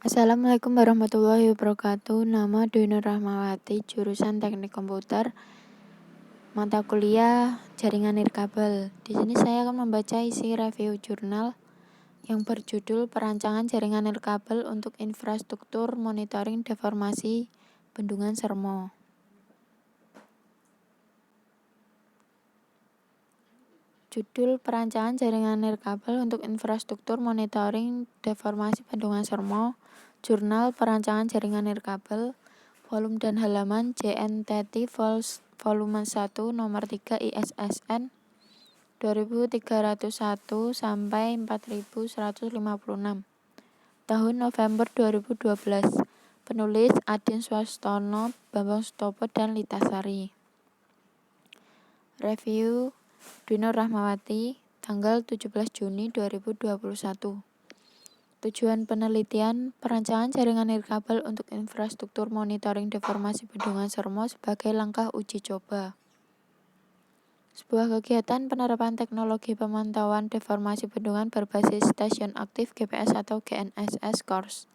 Assalamualaikum warahmatullahi wabarakatuh. Nama Dwi Nur Rahmawati, jurusan Teknik Komputer, mata kuliah Jaringan Nirkabel. Di sini saya akan membaca isi review jurnal yang berjudul Perancangan Jaringan Nirkabel untuk Infrastruktur Monitoring Deformasi Bendungan Sermo. Judul Perancangan Jaringan Nirkabel untuk Infrastruktur Monitoring Deformasi Bendungan Sermo, Jurnal Perancangan Jaringan Nirkabel, volume dan halaman JNTT volume 1 nomor 3 ISSN 2301 sampai 4156. Tahun November 2012. Penulis Adin Swastono, Bambang Sutopo, dan Litasari. Review Dwi Nur Rahmawati, tanggal 17 Juni 2021. Tujuan penelitian, perancangan jaringan nirkabel untuk infrastruktur monitoring deformasi bendungan Sermo sebagai langkah uji coba. Sebuah kegiatan penerapan teknologi pemantauan deformasi bendungan berbasis stasiun aktif GPS atau GNSS course.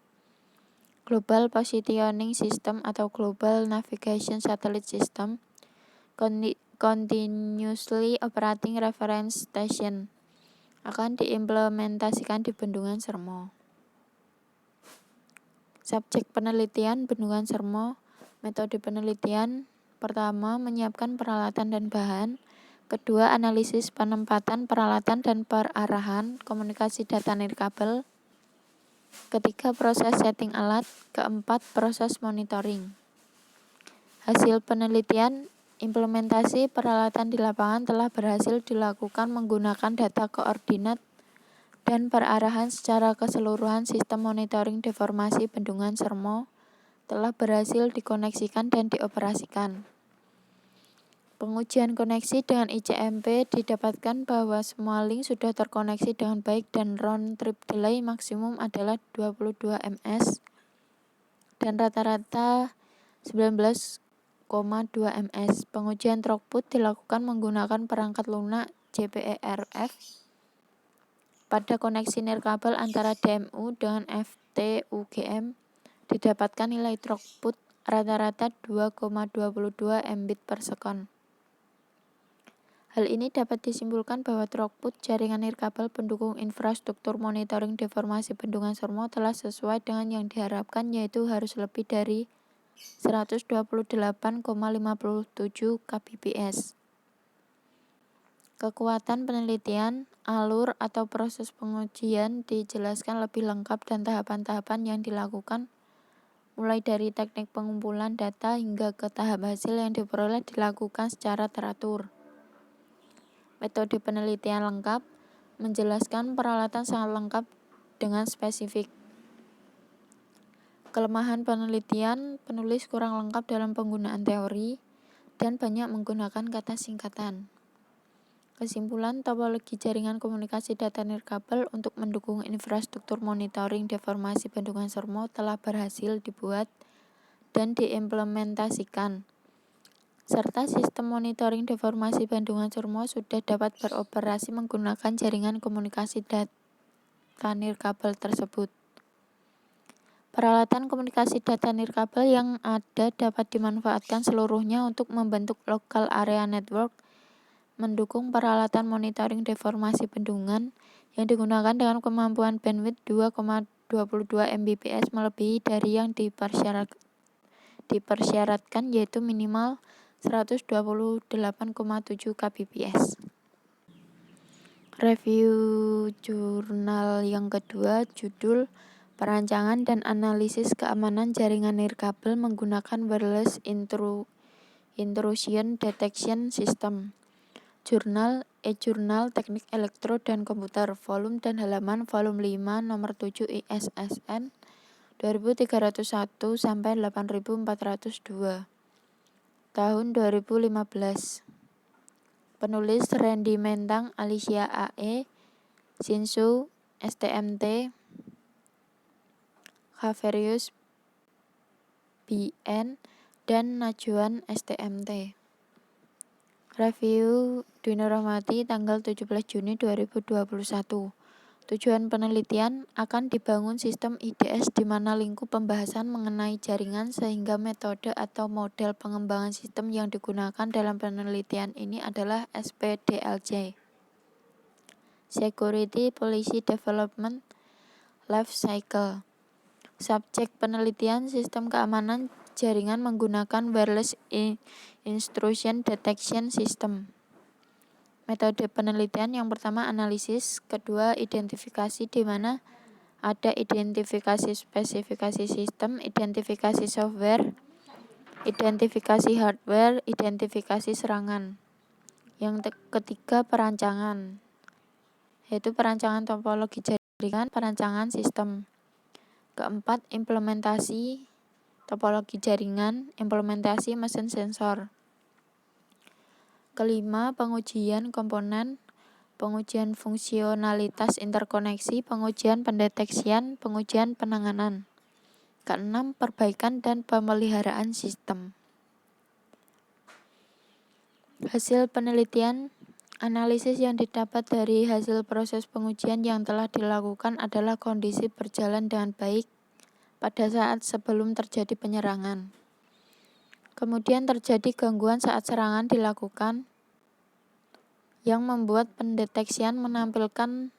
Global Positioning System atau Global Navigation Satellite System, Continuously Operating Reference Station, akan diimplementasikan di Bendungan Sermo. Subjek penelitian Bendungan Sermo. Metode penelitian: pertama, menyiapkan peralatan dan bahan. Kedua, analisis penempatan peralatan dan perarahan komunikasi data nirkabel. Ketiga, proses setting alat. Keempat, proses monitoring. Hasil penelitian: implementasi peralatan di lapangan telah berhasil dilakukan menggunakan data koordinat dan perarahan secara keseluruhan. Sistem monitoring deformasi Bendungan Sermo telah berhasil dikoneksikan dan dioperasikan. Pengujian koneksi dengan ICMP didapatkan bahwa semua link sudah terkoneksi dengan baik dan round trip delay maksimum adalah 22 ms dan rata-rata 19,2 ms. Pengujian throughput dilakukan menggunakan perangkat lunak JPERF pada koneksi nirkabel antara DMU dengan FTUGM. Didapatkan nilai throughput rata-rata 2,22 Mbit per second. Hal ini dapat disimpulkan bahwa throughput jaringan nirkabel pendukung infrastruktur monitoring deformasi Bendungan Sermo telah sesuai dengan yang diharapkan, yaitu harus lebih dari 128,57 kbps. Kekuatan penelitian, alur atau proses pengujian dijelaskan lebih lengkap dan tahapan-tahapan yang dilakukan, mulai dari teknik pengumpulan data hingga ke tahap hasil yang diperoleh dilakukan secara teratur. Metode penelitian lengkap, menjelaskan peralatan sangat lengkap dengan spesifik. Kelemahan penelitian, penulis kurang lengkap dalam penggunaan teori dan banyak menggunakan kata singkatan. Kesimpulan, topologi jaringan komunikasi data nirkabel untuk mendukung infrastruktur monitoring deformasi Bendungan Sermo telah berhasil dibuat dan diimplementasikan, serta sistem monitoring deformasi Bendungan Sermo sudah dapat beroperasi menggunakan jaringan komunikasi data nirkabel tersebut. Peralatan komunikasi data nirkabel yang ada dapat dimanfaatkan seluruhnya untuk membentuk local area network, mendukung peralatan monitoring deformasi bendungan yang digunakan dengan kemampuan bandwidth 2,22 Mbps melebihi dari yang dipersyaratkan, yaitu minimal 128,7 kbps. Review jurnal yang kedua, judul Perancangan dan Analisis Keamanan Jaringan Nirkabel Menggunakan Wireless Intrusion Detection System. Jurnal E-Jurnal Teknik Elektro dan Komputer, volume dan halaman volume 5 nomor 7 ISSN 2301 sampai 8402. Tahun 2015. Penulis Randy Mentang, Alicia AE, Shinsu STMT, Xaverius BN, dan Najwan STMT. Review Dwi Nur Rahmawati, tanggal 17 Juni 2021. Tujuan penelitian akan dibangun sistem IDS di mana lingkup pembahasan mengenai jaringan sehingga metode atau model pengembangan sistem yang digunakan dalam penelitian ini adalah SPDLC. Security Policy Development Life Cycle. Subjek penelitian sistem keamanan jaringan menggunakan Wireless Intrusion Detection System. Metode penelitian yang pertama analisis, kedua identifikasi di mana ada identifikasi spesifikasi sistem, identifikasi software, identifikasi hardware, identifikasi serangan. Yang ketiga perancangan, yaitu perancangan topologi jaringan, perancangan sistem. Keempat implementasi topologi jaringan, implementasi mesin sensor. Kelima, pengujian komponen, pengujian fungsionalitas interkoneksi, pengujian pendeteksian, pengujian penanganan. Keenam, perbaikan dan pemeliharaan sistem. Hasil penelitian, analisis yang didapat dari hasil proses pengujian yang telah dilakukan adalah kondisi berjalan dengan baik pada saat sebelum terjadi penyerangan. Kemudian terjadi gangguan saat serangan dilakukan yang membuat pendeteksian menampilkan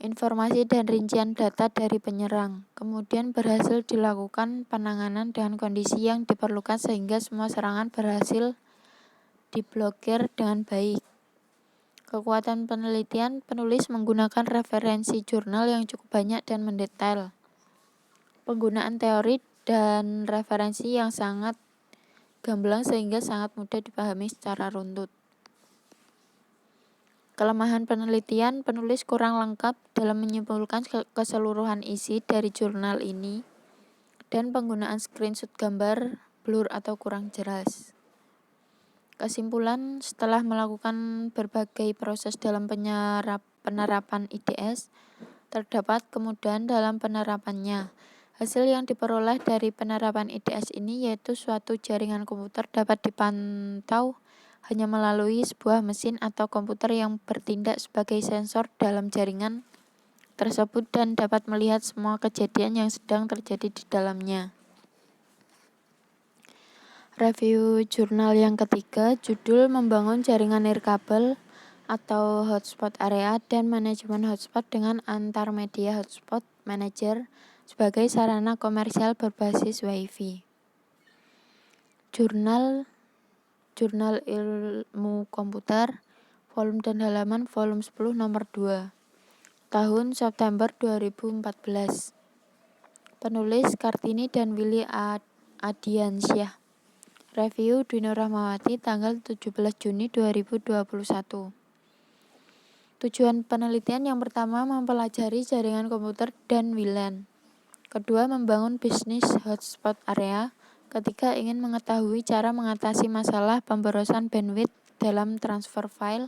informasi dan rincian data dari penyerang. Kemudian berhasil dilakukan penanganan dengan kondisi yang diperlukan sehingga semua serangan berhasil diblokir dengan baik. Kekuatan penelitian, penulis menggunakan referensi jurnal yang cukup banyak dan mendetail. Penggunaan teori dan referensi yang sangat gamblang sehingga sangat mudah dipahami secara runtut. Kelemahan penelitian, penulis kurang lengkap dalam menyimpulkan keseluruhan isi dari jurnal ini dan penggunaan screenshot gambar blur atau kurang jelas. Kesimpulan, setelah melakukan berbagai proses dalam penerapan IDS, terdapat kemudahan dalam penerapannya. Hasil yang diperoleh dari penerapan IDS ini yaitu suatu jaringan komputer dapat dipantau hanya melalui sebuah mesin atau komputer yang bertindak sebagai sensor dalam jaringan tersebut dan dapat melihat semua kejadian yang sedang terjadi di dalamnya. Review jurnal yang ketiga, judul Membangun Jaringan Nirkabel atau Hotspot Area dan Manajemen Hotspot dengan Antarmedia Hotspot Manager sebagai sarana komersial berbasis Wi-Fi. Jurnal Ilmu Komputer, volume dan halaman volume 10 nomor 2, tahun September 2014. Penulis Kartini dan Willy Adiansyah. Review Dwi Nur Rahmawati tanggal 17 Juni 2021. Tujuan penelitian yang pertama mempelajari jaringan komputer dan WLAN. Kedua, membangun bisnis hotspot area. Ketiga, ingin mengetahui cara mengatasi masalah pemborosan bandwidth dalam transfer file.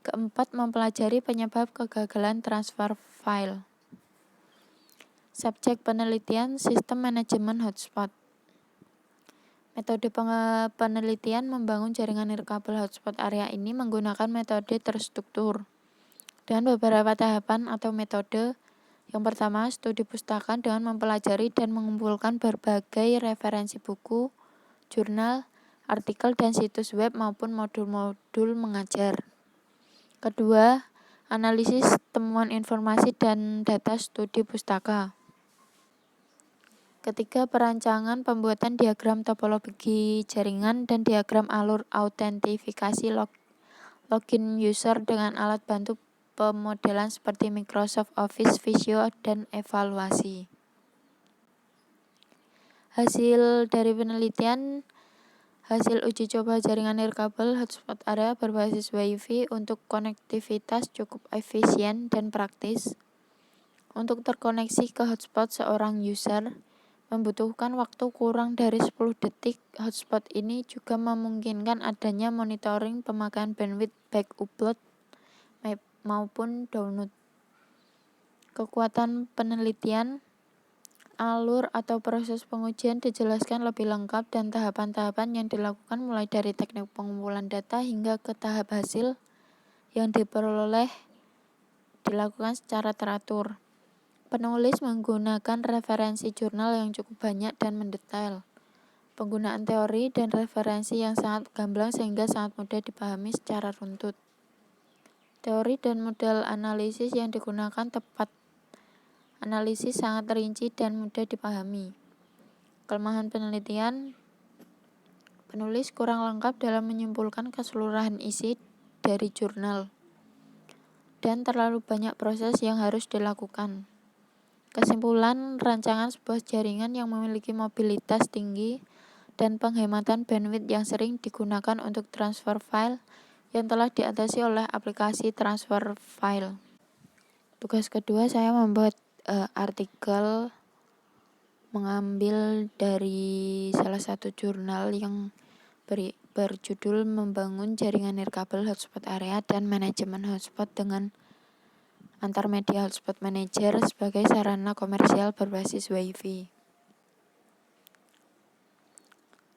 Keempat, mempelajari penyebab kegagalan transfer file. Subjek penelitian, sistem manajemen hotspot. Metode penelitian membangun jaringan nirkabel hotspot area ini menggunakan metode terstruktur dan beberapa tahapan atau metode. Yang pertama, studi pustaka dengan mempelajari dan mengumpulkan berbagai referensi buku, jurnal, artikel, dan situs web maupun modul-modul mengajar. Kedua, analisis temuan informasi dan data studi pustaka. Ketiga, perancangan pembuatan diagram topologi jaringan dan diagram alur autentifikasi login user dengan alat bantu pemodelan seperti Microsoft Office, Visio, dan evaluasi. Hasil dari penelitian, hasil uji coba jaringan nirkabel hotspot area berbasis Wi-Fi untuk konektivitas cukup efisien dan praktis. Untuk terkoneksi ke hotspot seorang user, membutuhkan waktu kurang dari 10 detik. Hotspot ini juga memungkinkan adanya monitoring pemakaian bandwidth baik upload maupun download. Kekuatan penelitian, alur atau proses pengujian dijelaskan lebih lengkap dan tahapan-tahapan yang dilakukan mulai dari teknik pengumpulan data hingga ke tahap hasil yang diperoleh dilakukan secara teratur. Penulis menggunakan referensi jurnal yang cukup banyak dan mendetail. Penggunaan teori dan referensi yang sangat gamblang sehingga sangat mudah dipahami secara runtut. Teori dan model analisis yang digunakan tepat. Analisis sangat rinci dan mudah dipahami. Kelemahan penelitian, penulis kurang lengkap dalam menyimpulkan keseluruhan isi dari jurnal, dan terlalu banyak proses yang harus dilakukan. Kesimpulan, rancangan sebuah jaringan yang memiliki mobilitas tinggi dan penghematan bandwidth yang sering digunakan untuk transfer file yang telah diatasi oleh aplikasi transfer file. Tugas kedua, saya membuat artikel mengambil dari salah satu jurnal yang berjudul Membangun Jaringan Nirkabel Hotspot Area dan Manajemen Hotspot dengan Antarmedia Hotspot Manager sebagai sarana komersial berbasis Wi-Fi.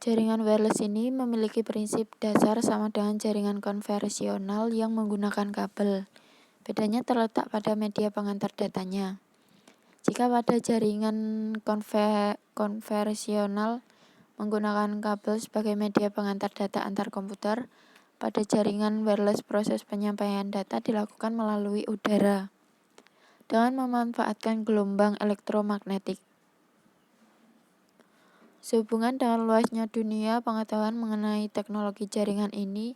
Jaringan wireless ini memiliki prinsip dasar sama dengan jaringan konvensional yang menggunakan kabel. Bedanya terletak pada media pengantar datanya. Jika pada jaringan konvensional menggunakan kabel sebagai media pengantar data antar komputer, pada jaringan wireless proses penyampaian data dilakukan melalui udara dengan memanfaatkan gelombang elektromagnetik. Sehubungan dengan luasnya dunia pengetahuan mengenai teknologi jaringan ini,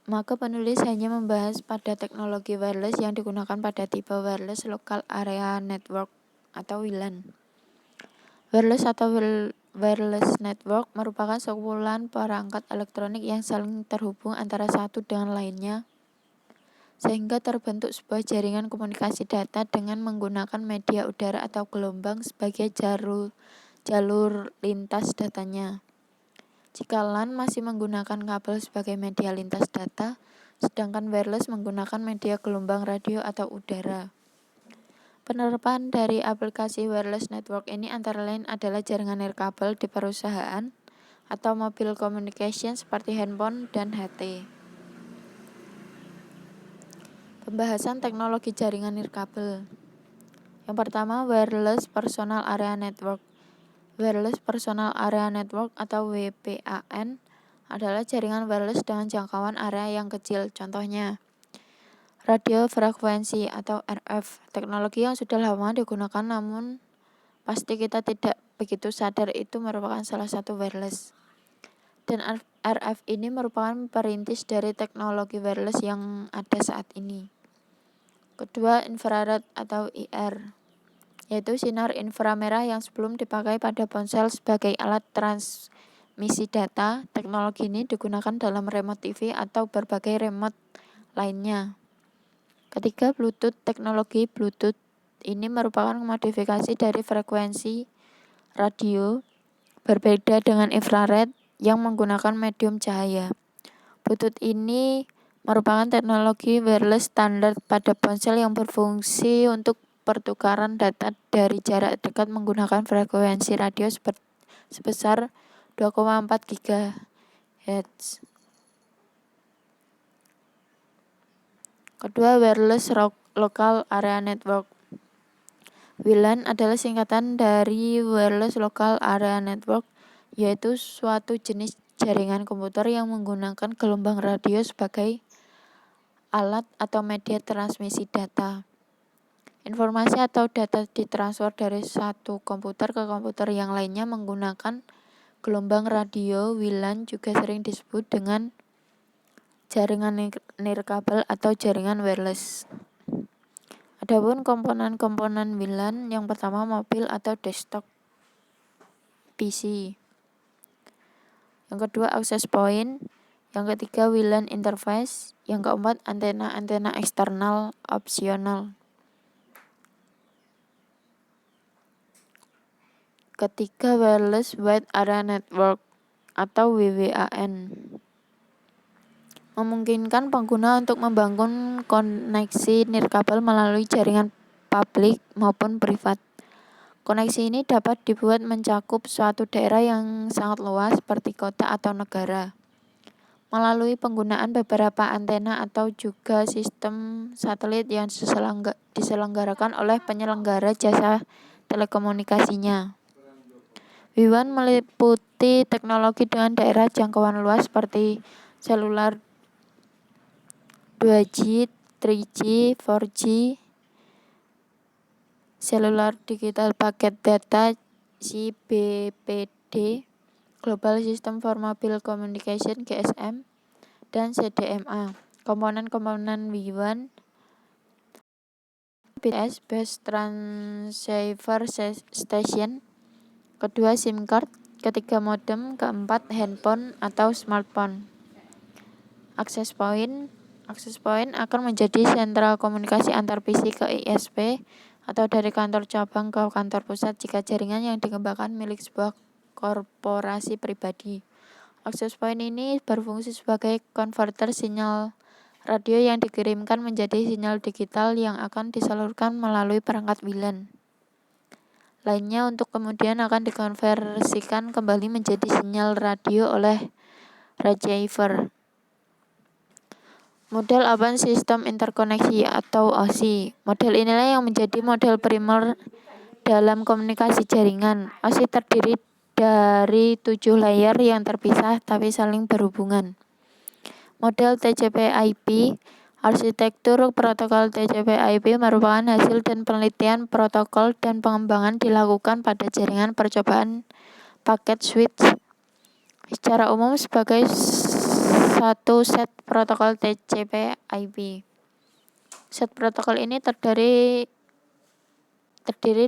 maka penulis hanya membahas pada teknologi wireless yang digunakan pada tipe Wireless Local Area Network atau WLAN. Wireless atau Wireless Network merupakan sekumpulan perangkat elektronik yang saling terhubung antara satu dengan lainnya, sehingga terbentuk sebuah jaringan komunikasi data dengan menggunakan media udara atau gelombang sebagai jalur lintas datanya. Jika LAN masih menggunakan kabel sebagai media lintas data, sedangkan wireless menggunakan media gelombang radio atau udara. Penerapan dari aplikasi wireless network ini antara lain adalah jaringan nirkabel di perusahaan atau mobile communication seperti handphone dan HT. Pembahasan teknologi jaringan nirkabel. Yang pertama, Wireless Personal Area Network. Wireless Personal Area Network atau WPAN adalah jaringan wireless dengan jangkauan area yang kecil. Contohnya, radio frekuensi atau RF, teknologi yang sudah lama digunakan namun pasti kita tidak begitu sadar itu merupakan salah satu wireless. Dan RF ini merupakan perintis dari teknologi wireless yang ada saat ini. Kedua, infrared atau IR, yaitu sinar inframerah yang sebelum dipakai pada ponsel sebagai alat transmisi data. Teknologi ini digunakan dalam remote TV atau berbagai remote lainnya. Ketiga, Bluetooth. Teknologi Bluetooth ini merupakan modifikasi dari frekuensi radio, berbeda dengan infrared yang menggunakan medium cahaya. Bluetooth ini merupakan teknologi wireless standar pada ponsel yang berfungsi untuk pertukaran data dari jarak dekat menggunakan frekuensi radio sebesar 2,4 GHz. Kedua, Wireless Local Area Network. WLAN adalah singkatan dari Wireless Local Area Network, yaitu suatu jenis jaringan komputer yang menggunakan gelombang radio sebagai alat atau media transmisi data. Informasi atau data ditransfer dari satu komputer ke komputer yang lainnya menggunakan gelombang radio. WLAN juga sering disebut dengan jaringan nirkabel atau jaringan wireless. Adapun komponen-komponen WLAN, yang pertama mobil atau desktop PC. Yang kedua access point. Yang ketiga WLAN interface. Yang keempat antena-antena eksternal opsional. Ketiga, Wireless Wide Area Network atau WWAN. Memungkinkan pengguna untuk membangun koneksi nirkabel melalui jaringan publik maupun privat. Koneksi ini dapat dibuat mencakup suatu daerah yang sangat luas seperti kota atau negara. melalui penggunaan beberapa antena atau juga sistem satelit yang diselenggarakan oleh penyelenggara jasa telekomunikasinya. WIWAN meliputi teknologi dengan daerah jangkauan luas seperti seluler 2G, 3G, 4G, seluler digital paket data (CBPD), Global System for Mobile Communication (GSM), dan CDMA. Komponen-komponen WIWAN BTS Base Transceiver Station, kedua SIM card, ketiga modem, keempat handphone atau smartphone. Access point akan menjadi sentral komunikasi antar PC ke ISP atau dari kantor cabang ke kantor pusat jika jaringan yang dikembangkan milik sebuah korporasi pribadi. Access point ini berfungsi sebagai konverter sinyal radio yang dikirimkan menjadi sinyal digital yang akan disalurkan melalui perangkat WLAN lainnya untuk kemudian akan dikonversikan kembali menjadi sinyal radio oleh receiver. Model Open System Interkoneksi atau OSI. Model inilah yang menjadi model primer dalam komunikasi jaringan. OSI terdiri dari 7 layer yang terpisah tapi saling berhubungan. Model TCP/IP. Arsitektur protokol TCP/IP merupakan hasil dan penelitian protokol dan pengembangan dilakukan pada jaringan percobaan paket switch secara umum sebagai satu set protokol TCP/IP. Set protokol ini terdiri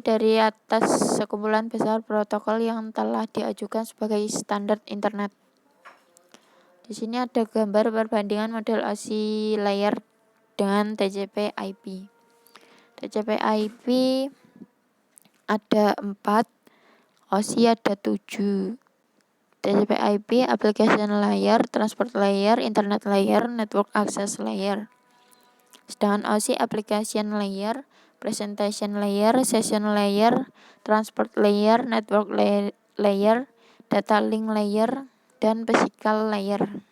dari atas sekumpulan besar protokol yang telah diajukan sebagai standar internet. Di sini ada gambar perbandingan model OSI layer dengan TCP/IP. TCP/IP ada 4, OSI ada 7. TCP/IP application layer, transport layer, internet layer, network access layer. Sedangkan OSI application layer, presentation layer, session layer, transport layer, network layer, data link layer, dan physical layer.